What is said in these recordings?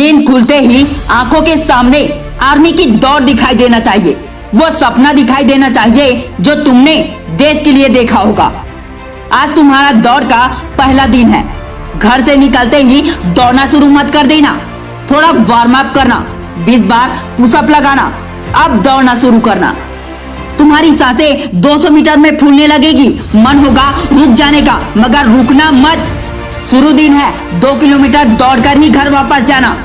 नींद खुलते ही आंखों के सामने आर्मी की दौड़ दिखाई देना चाहिए, वो सपना दिखाई देना चाहिए जो तुमने देश के लिए देखा होगा। आज तुम्हारा दौड़ का पहला दिन है। घर से निकलते ही दौड़ना शुरू मत कर देना, थोड़ा वार्म अप करना, 20 बार पुशअप लगाना, अब दौड़ना शुरू करना। तुम्हारी सांसें 200 मीटर में फूलने लगेगी, मन होगा रुक जाने का, मगर रुकना मत। शुरू दिन है, 2 किलोमीटर दौड़कर ही घर वापस जाना।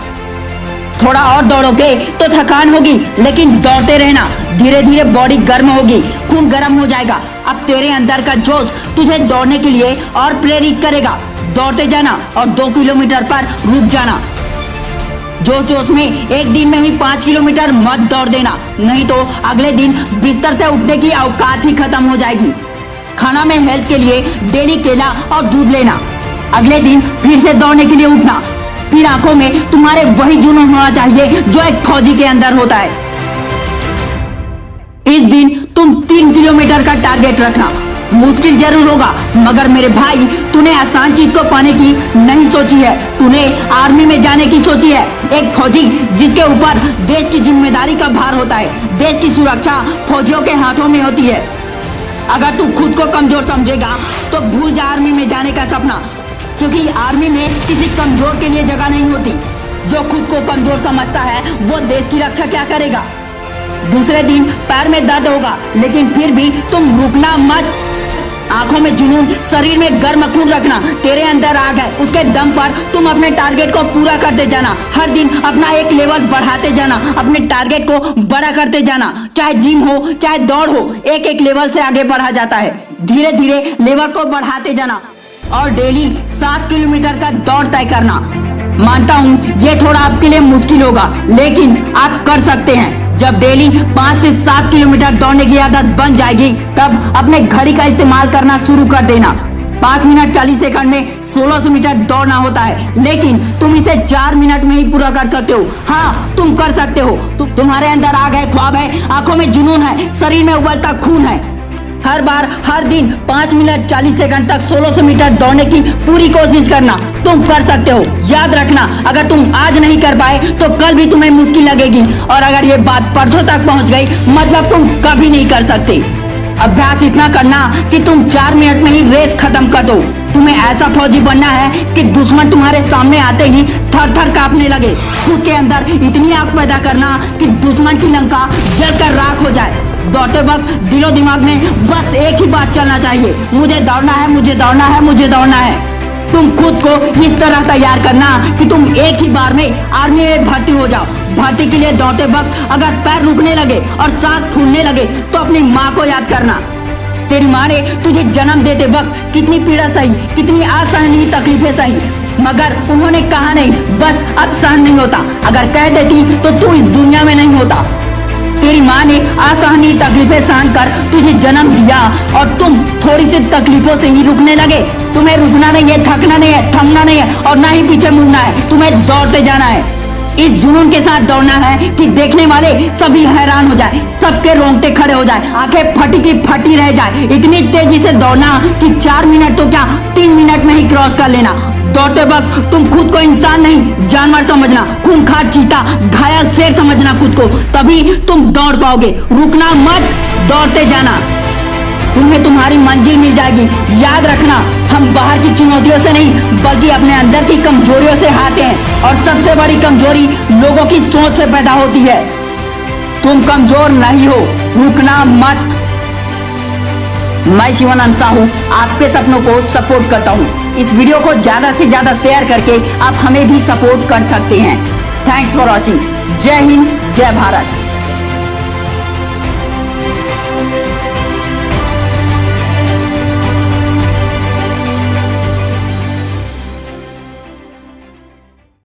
थोड़ा और दौड़ोगे तो थकान होगी, लेकिन दौड़ते रहना, धीरे धीरे बॉडी गर्म होगी, खून गर्म हो जाएगा। अब तेरे अंदर का जोश तुझे दौड़ने के लिए और प्रेरित करेगा। दौड़ते जाना और 2 किलोमीटर पर रुक जाना। जोश में एक दिन में ही 5 किलोमीटर मत दौड़ देना, नहीं तो अगले दिन बिस्तर से उठने की औकात ही खत्म हो जाएगी। खाना में हेल्थ के लिए डेली केला और दूध लेना। अगले दिन फिर से दौड़ने के लिए उठना। फिर आंखों में तुम्हारे वही जुनून होना चाहिए जो एक फौजी के अंदर होता है। इस दिन तुम 3 किलोमीटर का टारगेट रखना। मुश्किल जरूर होगा, मगर मेरे भाई तूने आसान चीज को पाने की नहीं सोची है, तूने आर्मी में जाने की सोची है। एक फौजी जिसके ऊपर देश की जिम्मेदारी का भार होता है। देश की सुरक्षा फौजियों के हाथों में होती है। अगर तू खुद को कमजोर समझेगा तो भूल जा आर्मी में जाने का सपना, क्योंकि आर्मी में किसी कमजोर के लिए जगह नहीं होती। जो खुद को कमजोर समझता है वो देश की रक्षा क्या करेगा। दूसरे दिन पैर में दर्द होगा, लेकिन फिर भी तुम रुकना मत। आंखों में जुनून, शरीर में गर्म खून रखना। तेरे अंदर आग है, उसके दम पर तुम अपने टारगेट को पूरा करते जाना। हर दिन अपना एक लेवल बढ़ाते जाना, अपने टारगेट को बड़ा करते जाना। चाहे जिम हो चाहे दौड़ हो, एक एक लेवल से आगे बढ़ा जाता है। धीरे धीरे लेवल को बढ़ाते जाना और डेली 7 किलोमीटर का दौड़ तय करना। मानता हूँ ये थोड़ा आपके लिए मुश्किल होगा, लेकिन आप कर सकते हैं। जब डेली 5 से 7 किलोमीटर दौड़ने की आदत बन जाएगी, तब अपने घड़ी का इस्तेमाल करना शुरू कर देना। 5 मिनट 40 सेकंड में 1600 मीटर दौड़ना होता है, लेकिन तुम इसे 4 मिनट में ही पूरा कर सकते हो। हाँ, तुम कर सकते हो। तुम्हारे अंदर आग है, ख्वाब है, आंखों में जुनून है, शरीर में उबलता खून है। हर बार हर दिन 5 मिनट 40 सेकंड तक 1600 मीटर दौड़ने की पूरी कोशिश करना। तुम कर सकते हो। याद रखना, अगर तुम आज नहीं कर पाए तो कल भी तुम्हें मुश्किल लगेगी, और अगर ये बात परसों तक पहुंच गई, मतलब तुम कभी नहीं कर सकते। अभ्यास इतना करना कि तुम 4 मिनट में ही रेस खत्म कर दो। तुम्हें ऐसा फौजी बनना है कि दुश्मन तुम्हारे सामने आते ही थर थर कांपने लगे। खुद के अंदर इतनी आग पैदा करना कि दुश्मन की लंका जलकर राख हो जाए। दौड़ते वक्त दिलो दिमाग में बस एक ही बात चलना चाहिए, मुझे दौड़ना है, मुझे दौड़ना है, मुझे दौड़ना है। तुम खुद को इस तरह तैयार करना कि तुम एक ही बार में आर्मी में भर्ती हो जाओ। भर्ती के लिए दौड़ते वक्त अगर पैर रुकने लगे और सांस फूलने लगे तो अपनी माँ को याद करना। तेरी माँ ने तुझे जन्म देते वक्त कितनी पीड़ा सही, कितनी असहनीय तकलीफें सही, मगर उन्होंने कहा नहीं बस अब सहन नहीं होता। अगर कह देती तो तू इस दुनिया में नहीं होता। तेरी माँ ने असहनीय तकलीफें सहन कर तुझे जन्म दिया, और तुम थोड़ी सी तकलीफों से ही रुकने लगे। तुम्हें रुकना नहीं है, थकना नहीं है, थमना नहीं है, और ना ही पीछे मुड़ना है। तुम्हें दौड़ते जाना है। इस जुनून के साथ दौड़ना है कि देखने वाले सभी हैरान हो जाए, सबके रोंगटे खड़े हो जाए, आंखें फटी की फटी रह जाए। इतनी तेजी से दौड़ना कि 4 मिनट तो क्या 3 मिनट में ही क्रॉस कर लेना। दौड़ते वक्त तुम खुद को इंसान नहीं जानवर समझना, खूंखार चीता, घायल शेर समझना खुद को, तभी तुम दौड़ पाओगे। रुकना मत, दौड़ते जाना। तुम्हें तुम्हारी मंजिल मिल जाएगी। याद रखना, हम बाहर की चुनौतियों से नहीं बल्कि अपने अंदर की कमजोरियों से हारते हैं, और सबसे बड़ी कमजोरी लोगों की सोच से पैदा होती है। तुम कमजोर नहीं हो, रुकना मत। मैं शिवानंद साहू आपके सपनों को सपोर्ट करता हूँ। इस वीडियो को ज्यादा से ज्यादा शेयर करके आप हमें भी सपोर्ट कर सकते हैं। Thanks for watching. जय हिंद, जय भारत।